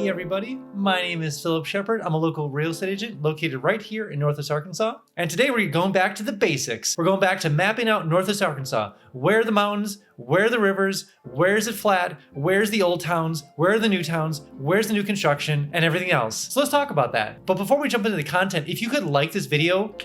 Hey everybody, my name is Phillip Shepard. I'm a local real estate agent located right here in Northwest Arkansas. And today we're going back to the basics. We're going back to mapping out Northwest Arkansas. Where are the mountains? Where are the rivers? Where is it flat? Where's the old towns? Where are the new towns? Where's the new construction? And everything else. So let's talk about that. But before we jump into the content, if you could like this video,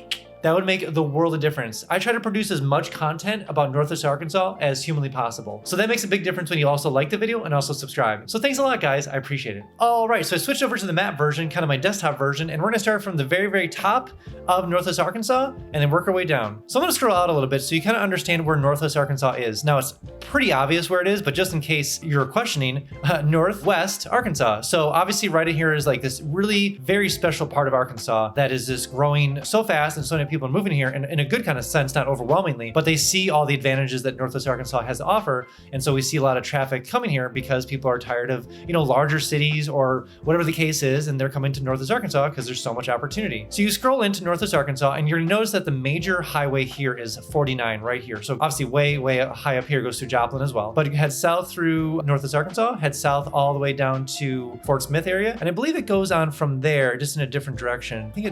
that would make the world of difference. I try to produce as much content about Northwest Arkansas as humanly possible. So that makes a big difference when you also like the video and also subscribe. So thanks a lot, guys. I appreciate it. All right, so I switched over to the map version, kind of my desktop version, and we're gonna start from the very, very top of Northwest Arkansas and then work our way down. So I'm gonna scroll out a little bit so you kind of understand where Northwest Arkansas is. Now it's pretty obvious where it is, but just in case you're questioning, Northwest Arkansas. So obviously right in here is like this really very special part of Arkansas that is just growing so fast and so many people are moving here in a good kind of sense, not overwhelmingly, but they see all the advantages that Northwest Arkansas has to offer. And so we see a lot of traffic coming here because people are tired of, larger cities or whatever the case is, and they're coming to Northwest Arkansas because there's so much opportunity. So you scroll into Northwest Arkansas and you're gonna notice that the major highway here is 49 right here. So obviously way, way high up here goes through Joplin as well. But you head south through Northwest Arkansas, head south all the way down to Fort Smith area. And I believe it goes on from there just in a different direction. I think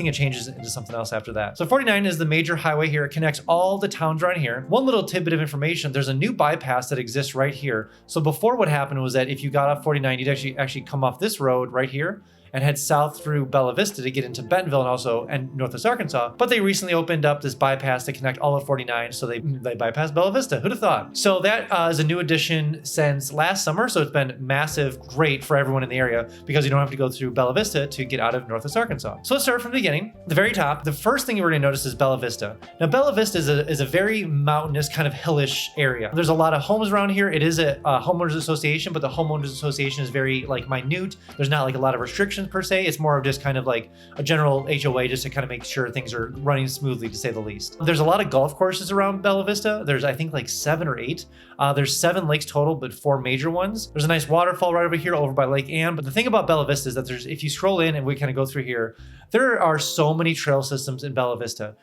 it changes into something else after that. So 49 is the major highway here. It connects all the towns around here. One little tidbit of information, there's a new bypass that exists right here. So before, what happened was that if you got off 49, you'd actually come off this road right here and head south through Bella Vista to get into Bentonville and Northwest Arkansas. But they recently opened up this bypass to connect all of 49, so they bypassed Bella Vista. Who'd have thought? So that is a new addition since last summer, so it's been massive, great for everyone in the area because you don't have to go through Bella Vista to get out of Northwest Arkansas. So let's start from the beginning. The very top, the first thing you're gonna notice is Bella Vista. Now Bella Vista is a very mountainous, kind of hillish area. There's a lot of homes around here. It is a homeowners association, but the homeowners association is very minute. There's not a lot of restrictions per se. It's more of just kind of like a general HOA just to kind of make sure things are running smoothly, to say the least. There's a lot of golf courses around Bella Vista. There's I think 7 or 8. There's 7 lakes total, but 4 major ones. There's a nice waterfall right over here over by Lake Ann. But the thing about Bella Vista is that if you scroll in and we kind of go through here, there are so many trail systems in Bella Vista.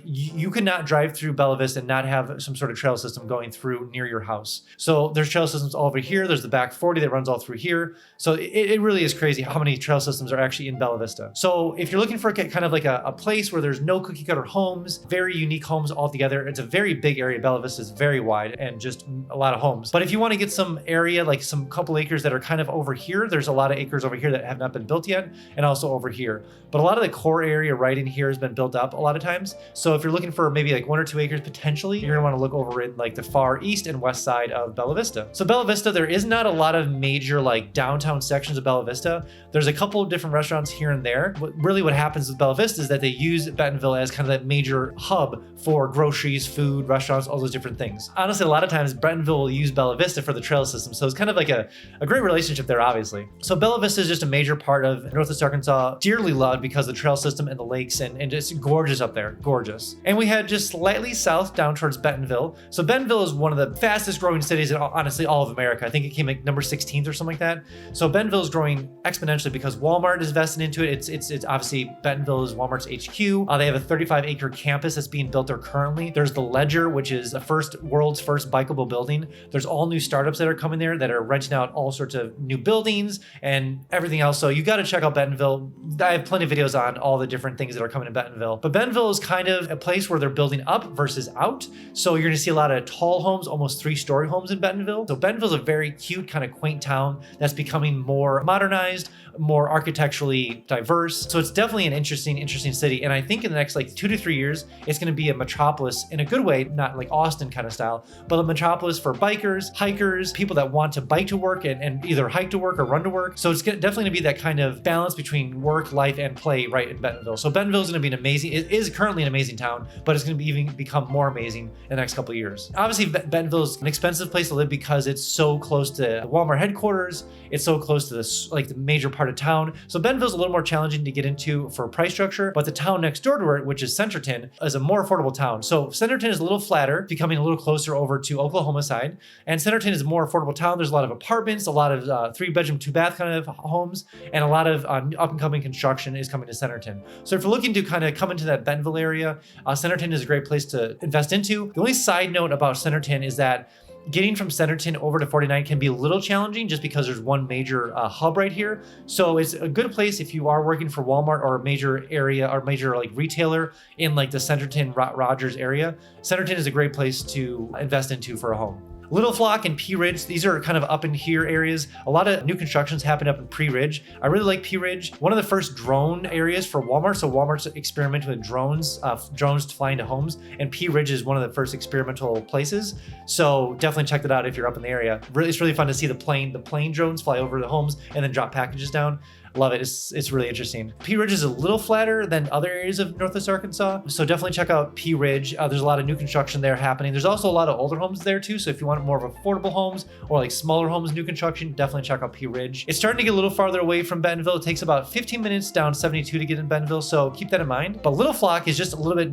You could not drive through Bella Vista and not have some sort of trail system going through near your house. So there's trail systems all over here. There's the back 40 that runs all through here. So it really is crazy how many trail systems are actually in Bella Vista. So if you're looking for kind of a place where there's no cookie cutter homes, very unique homes altogether, it's a very big area. Bella Vista is very wide and just a lot of homes. But if you want to get some area, like some couple acres that are kind of over here, there's a lot of acres over here that have not been built yet, and also over here. But a lot of the core area right in here has been built up a lot of times. So if you're looking for maybe 1 or 2 acres potentially, you're gonna want to look over in the far east and west side of Bella Vista. So Bella Vista, there is not a lot of major downtown sections of Bella Vista. There's a couple of different restaurants here and there. What happens with Bella Vista is that they use Bentonville as kind of that major hub for groceries, food, restaurants, all those different things. Honestly, a lot of times Bentonville will use Bella Vista for the trail system. So it's kind of a great relationship there, obviously. So Bella Vista is just a major part of Northwest Arkansas, dearly loved because of the trail system and the lakes, and just gorgeous up there, gorgeous. And we head just slightly south down towards Bentonville. So Bentonville is one of the fastest growing cities in honestly all of America. I think it came number 16th or something like that. So Bentonville is growing exponentially because Walmart is invested into it. It's obviously Bentonville is Walmart's HQ. They have a 35-acre campus that's being built there currently. There's the Ledger, which is the world's first bikeable building. There's all new startups that are coming there that are renting out all sorts of new buildings and everything else. So you got to check out Bentonville. I have plenty of videos on all the different things that are coming to Bentonville. But Bentonville is kind of a place where they're building up versus out. So you're going to see a lot of tall homes, almost 3-story homes in Bentonville. So Bentonville is a very cute, kind of quaint town that's becoming more modernized, more architecturally diverse. So it's definitely an interesting city. And I think in the next 2 to 3 years, it's going to be a metropolis in a good way, not like Austin kind of style, but a metropolis for bikers, hikers, people that want to bike to work and either hike to work or run to work. So it's definitely going to be that kind of balance between work, life, and play right in Bentonville. So Bentonville is going to be it is currently an amazing town, but it's going to even become more amazing in the next couple of years. Obviously, Bentonville is an expensive place to live because it's so close to the Walmart headquarters. It's so close to the major part of town. So Bentonville's a little more challenging to get into for price structure, but the town next door to it, which is Centerton, is a more affordable town. So Centerton is a little flatter, becoming a little closer over to Oklahoma side. And Centerton is a more affordable town. There's a lot of apartments, a lot of 3-bedroom, 2-bath kind of homes, and a lot of up and coming construction is coming to Centerton. So if you're looking to kind of come into that Bentonville area, Centerton is a great place to invest into. The only side note about Centerton is that getting from Centerton over to 49 can be a little challenging just because there's one major hub right here. So it's a good place if you are working for Walmart or a major area or major like retailer in like the Centerton Rogers area. Centerton is a great place to invest into for a home. Little Flock and Pea Ridge, these are kind of up in here areas. A lot of new constructions happen up in Pea Ridge. I really like Pea Ridge. One of the first drone areas for Walmart. So Walmart's experimenting with drones to fly into homes. And Pea Ridge is one of the first experimental places. So definitely check that out if you're up in the area. It's really fun to see the plane drones fly over the homes and then drop packages down. Love it. It's really interesting. Pea Ridge is a little flatter than other areas of Northwest Arkansas, so definitely check out Pea Ridge. There's a lot of new construction there happening. There's also a lot of older homes there too, so if you want more of affordable homes or like smaller homes, new construction, definitely check out Pea Ridge. It's starting to get a little farther away from Bentonville. It takes about 15 minutes down 72 to get in Bentonville, so keep that in mind. But Little Flock is just a little bit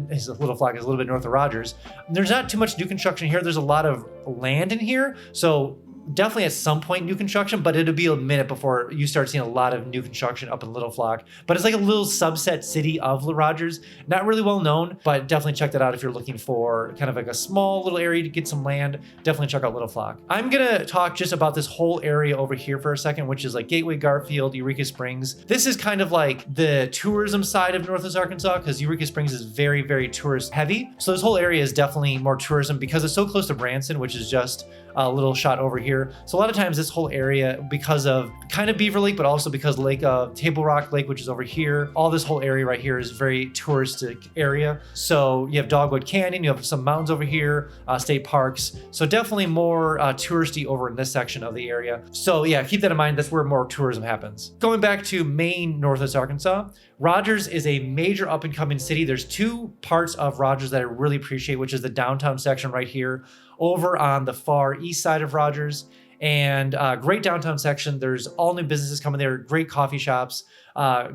north of Rogers. There's not too much new construction here. There's a lot of land in here, so definitely at some point new construction, but it'll be a minute before you start seeing a lot of new construction up in Little Flock. But it's like a little subset city of Rogers. Not really well known, but definitely check that out if you're looking for kind of like a small little area to get some land. Definitely check out Little Flock. I'm gonna talk just about this whole area over here for a second, which is like Gateway, Garfield, Eureka Springs. This is kind of like the tourism side of Northwest Arkansas because Eureka Springs is very, very tourist heavy. So this whole area is definitely more tourism because it's so close to Branson, which is just a little shot over here. So a lot of times this whole area, because of kind of Beaver Lake, but also because Table Rock Lake, which is over here, all this whole area right here is very touristic area. So you have Dogwood Canyon, you have some mountains over here, state parks. So definitely more touristy over in this section of the area. So yeah, keep that in mind. That's where more tourism happens. Going back to main Northwest Arkansas, Rogers is a major up and coming city. There's two parts of Rogers that I really appreciate, which is the downtown section right here over on the far east side of Rogers. And great downtown section. There's all new businesses coming there, great coffee shops,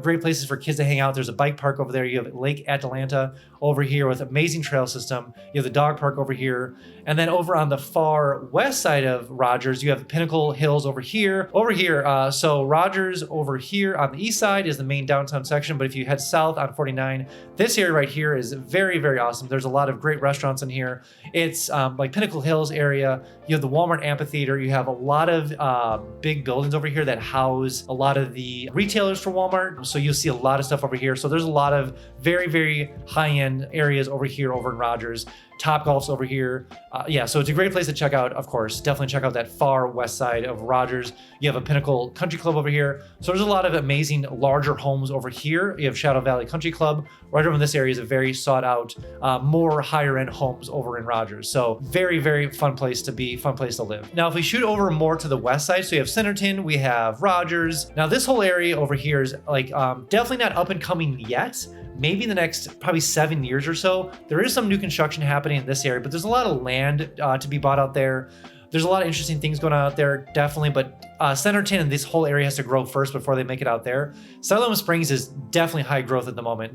great places for kids to hang out. There's a bike park over there. You have Lake Atalanta over here with amazing trail system. You have the dog park over here. And then over on the far west side of Rogers, you have Pinnacle Hills over here. So Rogers over here on the east side is the main downtown section. But if you head south on 49, this area right here is very, very awesome. There's a lot of great restaurants in here. It's like Pinnacle Hills area. You have the Walmart amphitheater. You have a lot of big buildings over here that house a lot of the retailers for Walmart. So you'll see a lot of stuff over here. So there's a lot of very, very high-end areas over here over in Rogers. Topgolf's over here. So it's a great place to check out, of course. Definitely check out that far west side of Rogers. You have a Pinnacle Country Club over here. So there's a lot of amazing larger homes over here. You have Shadow Valley Country Club. Right over in this area is a very sought out, more higher end homes over in Rogers. So very, very fun place to be, fun place to live. Now, if we shoot over more to the west side, so you have Centerton, we have Rogers. Now this whole area over here is like definitely not up and coming yet. Maybe in the next probably 7 years or so. There is some new construction happening in this area, but there's a lot of land to be bought out there. There's a lot of interesting things going on out there, definitely, but Centerton and this whole area has to grow first before they make it out there. Siloam Springs is definitely high growth at the moment.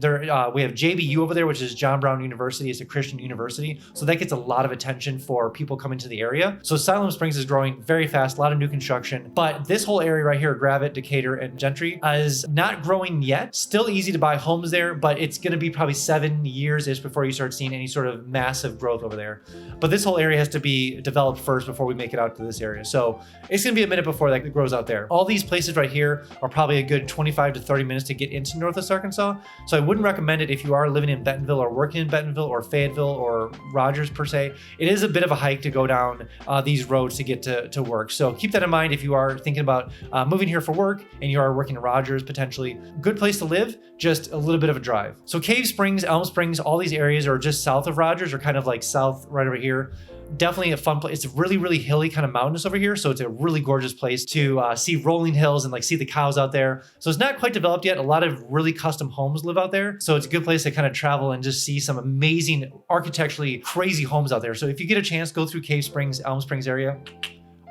We have JBU over there, which is John Brown University. It's a Christian university, so that gets a lot of attention for people coming to the area. So Siloam Springs is growing very fast, a lot of new construction, but this whole area right here, Gravette, Decatur, and Gentry, is not growing yet. Still easy to buy homes there, but it's going to be probably 7 years-ish before you start seeing any sort of massive growth over there. But this whole area has to be developed first before we make it out to this area. So it's going to be a minute before that grows out there. All these places right here are probably a good 25 to 30 minutes to get into Northwest Arkansas. So I wouldn't recommend it if you are living in Bentonville or working in Bentonville or Fayetteville or Rogers per se. It is a bit of a hike to go down these roads to get to work. So keep that in mind if you are thinking about moving here for work and you are working in Rogers potentially. Good place to live, just a little bit of a drive. So Cave Springs, Elm Springs, all these areas are just south of Rogers or kind of like south right over here. Definitely a fun place. It's really, really hilly, kind of mountainous over here. So it's a really gorgeous place to see rolling hills and like see the cows out there. So it's not quite developed yet. A lot of really custom homes live out there. So it's a good place to kind of travel and just see some amazing architecturally crazy homes out there. So if you get a chance, go through Cave Springs, Elm Springs area.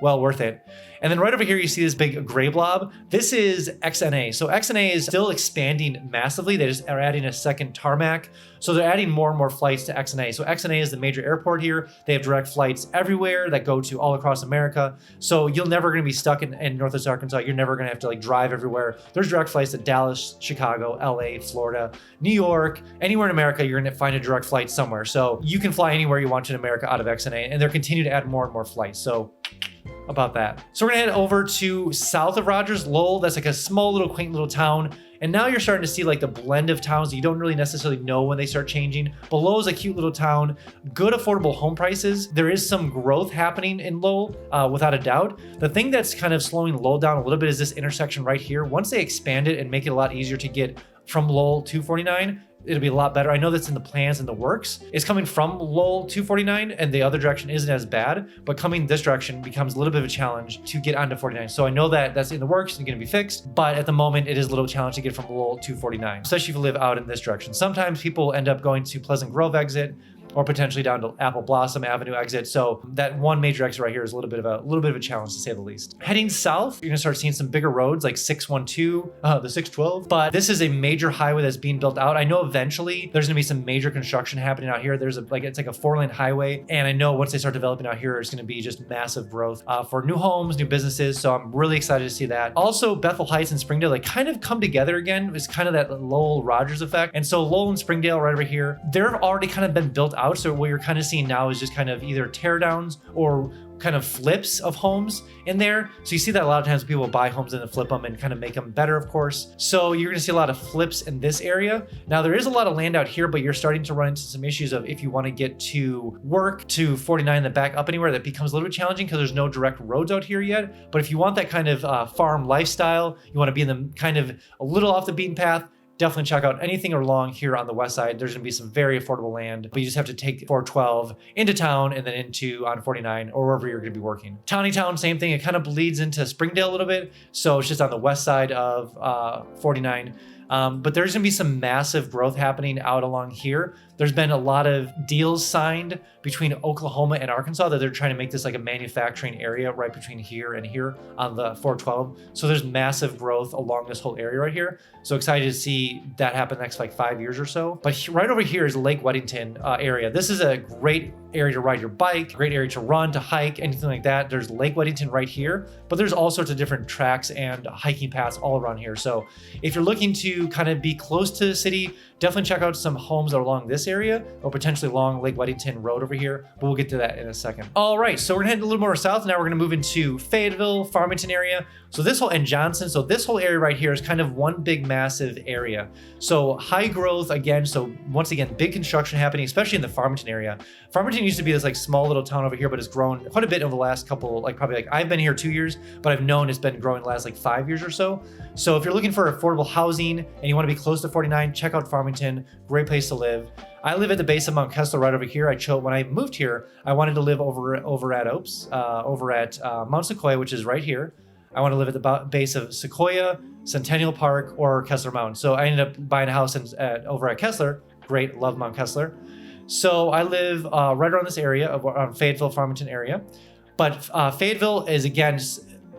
well worth it. And then right over here, you see this big gray blob. This is XNA. So XNA is still expanding massively. They just are adding a second tarmac. So they're adding more and more flights to XNA. So XNA is the major airport here. They have direct flights everywhere that go to all across America. So you're never going to be stuck in Northwest Arkansas. You're never going to have to like drive everywhere. There's direct flights to Dallas, Chicago, LA, Florida, New York, anywhere in America. You're going to find a direct flight somewhere. So you can fly anywhere you want to in America out of XNA, and they're continuing to add more and more flights. So about that. So we're gonna head over to south of Rogers, Lowell. That's like a small little quaint little town. And now you're starting to see like the blend of towns that you don't really necessarily know when they start changing. But Lowell is a cute little town, good affordable home prices. There is some growth happening in Lowell, without a doubt. The thing that's kind of slowing Lowell down a little bit is this intersection right here. Once they expand it and make it a lot easier to get from Lowell to 49, it'll be a lot better. I know that's in the plans and the works. It's coming from Lowell to 49 and the other direction isn't as bad, but coming this direction becomes a little bit of a challenge to get onto 49. So I know that that's in the works and going to be fixed, but at the moment it is a little challenge to get from Lowell to 49, especially if you live out in this direction. Sometimes people end up going to Pleasant Grove exit or potentially down to Apple Blossom Avenue exit. So that one major exit right here is a little bit of a challenge to say the least. Heading south, you're gonna start seeing some bigger roads like 612, the 612. But this is a major highway that's being built out. I know eventually there's gonna be some major construction happening out here. It's like a 4-lane highway, and I know once they start developing out here, it's gonna be just massive growth for new homes, new businesses. So I'm really excited to see that. Also, Bethel Heights and Springdale, they kind of come together again. It's kind of that Lowell Rogers effect. And so Lowell and Springdale right over here, they've already kind of been built out. So what you're kind of seeing now is just kind of either teardowns or kind of flips of homes in there. So you see that a lot of times people buy homes and then flip them and kind of make them better, of course. So you're going to see a lot of flips in this area. Now there is a lot of land out here, but you're starting to run into some issues of if you want to get to work to 49 and then back up anywhere, that becomes a little bit challenging because there's no direct roads out here yet. But if you want that kind of farm lifestyle, you want to be in the kind of a little off the beaten path, definitely check out anything along here on the west side. There's gonna be some very affordable land, but you just have to take 412 into town and then into on 49 or wherever you're gonna be working. Tontitown, same thing. It kind of bleeds into Springdale a little bit. So it's just on the west side of 49. But there's gonna be some massive growth happening out along here. There's been a lot of deals signed between Oklahoma and Arkansas that they're trying to make this like a manufacturing area right between here and here on the 412. So there's massive growth along this whole area right here. So excited to see that happen next like 5 years or so. But right over here is Lake Weddington area. This is a great area to ride your bike, great area to run, to hike, anything like that. There's Lake Weddington right here, but there's all sorts of different tracks and hiking paths all around here. So if you're looking to kind of be close to the city, definitely check out some homes along this area or potentially along Lake Weddington Road over here, but we'll get to that in a second. All right, so we're gonna head a little more south. Now we're gonna move into Fayetteville, Farmington area. So this whole, and Johnson, so this whole area right here is kind of one big massive area. So high growth again, so once again, big construction happening, especially in the Farmington area. Farmington used to be this like small little town over here, but it's grown quite a bit over the last couple, like probably like I've been here 2 years, but I've known it's been growing the last like 5 years or so. So if you're looking for affordable housing and you wanna be close to 49, check out Farmington, great place to live. I live at the base of Mount Kessler right over here. I chose, when I moved here, I wanted to live over at Opes, over at Mount Sequoia, which is right here. I want to live at the base of Sequoia, Centennial Park, or Kessler Mountain. So I ended up buying a house over at Kessler. Great, love Mount Kessler. So I live right around this area, around Fayetteville, Farmington area. But Fayetteville is, again,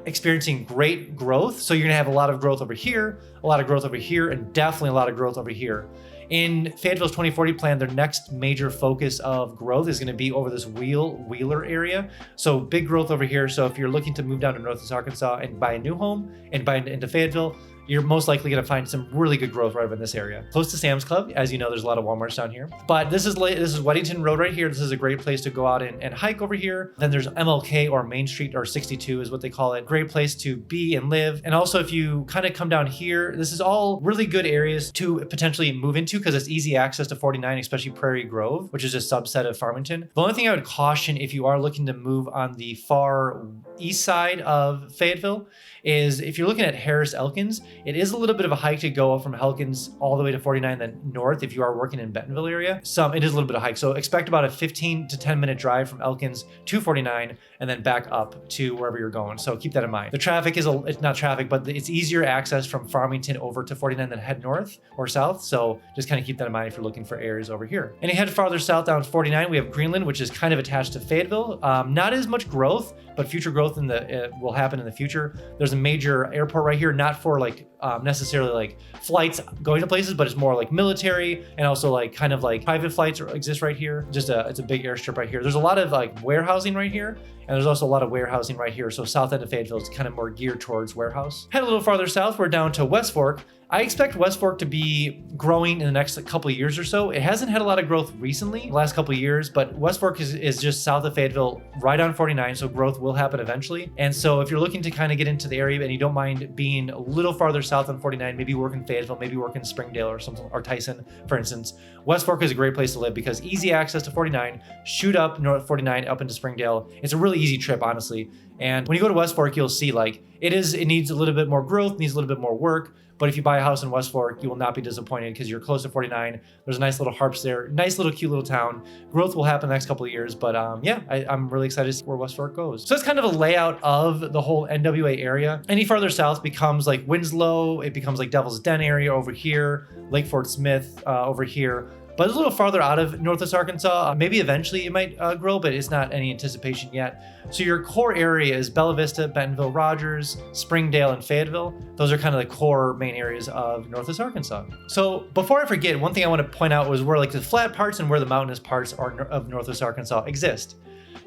experiencing great growth. So you're going to have a lot of growth over here, a lot of growth over here, and definitely a lot of growth over here. In Fayetteville's 2040 plan, their next major focus of growth is going to be over this Wheeler area. So big growth over here. So if you're looking to move down to Northwest Arkansas and buy a new home and buy into Fayetteville, you're most likely going to find some really good growth right over in this area. Close to Sam's Club. As you know, there's a lot of Walmarts down here. But this is Weddington Road right here. This is a great place to go out and hike over here. Then there's MLK, or Main Street, or 62 is what they call it. Great place to be and live. And also if you kind of come down here, this is all really good areas to potentially move into because it's easy access to 49, especially Prairie Grove, which is a subset of Farmington. The only thing I would caution if you are looking to move on the far east side of Fayetteville is if you're looking at Harris Elkins, it is a little bit of a hike to go from Elkins all the way to 49, then north if you are working in Bentonville area. It is a little bit of a hike. So expect about a 15 to 10 minute drive from Elkins to 49, and then back up to wherever you're going. So keep that in mind. The traffic is, it's not traffic, but it's easier access from Farmington over to 49 than head north or south. So just kind of keep that in mind if you're looking for areas over here. And you head farther south down 49, we have Greenland, which is kind of attached to Fayetteville. Not as much growth, but future growth will happen in the future. There's a major airport right here, not for like necessarily like flights going to places, but it's more like military and also like kind of like private flights exist right here. It's a big airstrip right here. There's a lot of like warehousing right here, and there's also a lot of warehousing right here. So south end of Fayetteville is kind of more geared towards warehouse. Head a little farther south, we're down to West Fork. I expect West Fork to be growing in the next couple of years or so. It hasn't had a lot of growth recently, the last couple of years, but West Fork is just south of Fayetteville, right on 49, so growth will happen eventually. And so if you're looking to kind of get into the area and you don't mind being a little farther south on 49, maybe work in Fayetteville, maybe work in Springdale or something, or Tyson, for instance, West Fork is a great place to live because easy access to 49, shoot up north 49 up into Springdale. It's a really easy trip, honestly. And when you go to West Fork, you'll see like it needs a little bit more growth, needs a little bit more work. But if you buy a house in West Fork, you will not be disappointed because you're close to 49. There's a nice little harps there, nice little cute little town. Growth will happen the next couple of years, but yeah, I'm really excited to see where West Fork goes. So that's kind of a layout of the whole NWA area. Any farther south becomes like Winslow, it becomes like Devil's Den area over here, Lake Fort Smith over here. But it's a little farther out of Northwest Arkansas. Maybe eventually it might grow, but it's not any anticipation yet. So your core area is Bella Vista, Bentonville, Rogers, Springdale, and Fayetteville. Those are kind of the core main areas of Northwest Arkansas. So before I forget, one thing I want to point out was where like the flat parts and where the mountainous parts of Northwest Arkansas exist.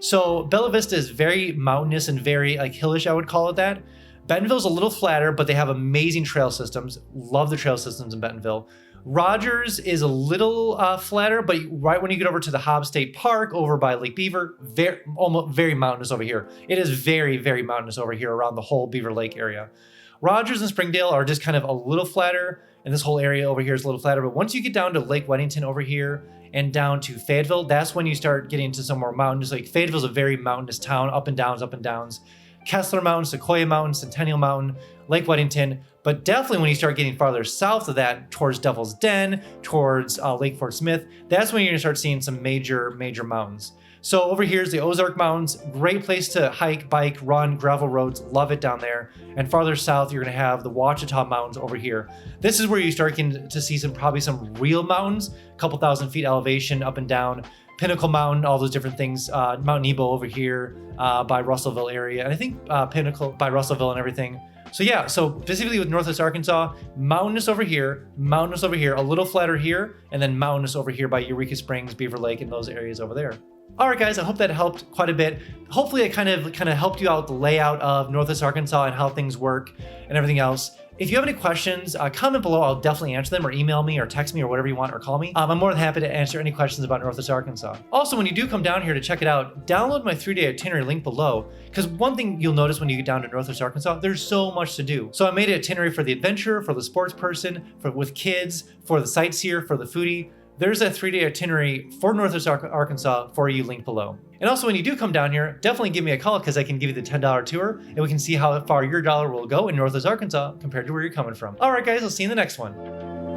So Bella Vista is very mountainous and very like hillish, I would call it that. Bentonville's a little flatter, but they have amazing trail systems. Love the trail systems in Bentonville. Rogers is a little flatter, but right when you get over to the Hobbs State Park over by Lake Beaver, very mountainous over here. It is very, very mountainous over here around the whole Beaver Lake area. Rogers and Springdale are just kind of a little flatter, and this whole area over here is a little flatter. But once you get down to Lake Weddington over here and down to Fayetteville, that's when you start getting into some more mountains. Like Fayetteville's a very mountainous town, up and downs, up and downs. Kessler Mountain, Sequoia Mountain, Centennial Mountain, Lake Weddington. But definitely when you start getting farther south of that towards Devil's Den, towards Lake Fort Smith, that's when you're gonna start seeing some major mountains. So over here is the Ozark Mountains, great place to hike, bike, run, gravel roads, love it down there. And farther south, you're gonna have the Ouachita Mountains over here. This is where you start getting to see probably some real mountains, a couple thousand feet elevation up and down. Pinnacle Mountain, all those different things. Mount Nebo over here by Russellville area. And I think Pinnacle by Russellville and everything. So yeah, so specifically with Northwest Arkansas, mountainous over here, a little flatter here, and then mountainous over here by Eureka Springs, Beaver Lake, and those areas over there. All right, guys, I hope that helped quite a bit. Hopefully it kind of helped you out the layout of Northwest Arkansas and how things work and everything else. If you have any questions, comment below. I'll definitely answer them, or email me or text me or whatever you want, or call me. I'm more than happy to answer any questions about Northwest Arkansas. Also, when you do come down here to check it out, download my 3-day itinerary link below, because one thing you'll notice when you get down to Northwest Arkansas, there's so much to do. So I made an itinerary for the adventurer, for the sports person, with kids, for the sightseer, for the foodie. There's a 3-day itinerary for Northwest Arkansas for you linked below. And also when you do come down here, definitely give me a call because I can give you the $10 tour and we can see how far your dollar will go in Northwest Arkansas compared to where you're coming from. All right, guys, I'll see you in the next one.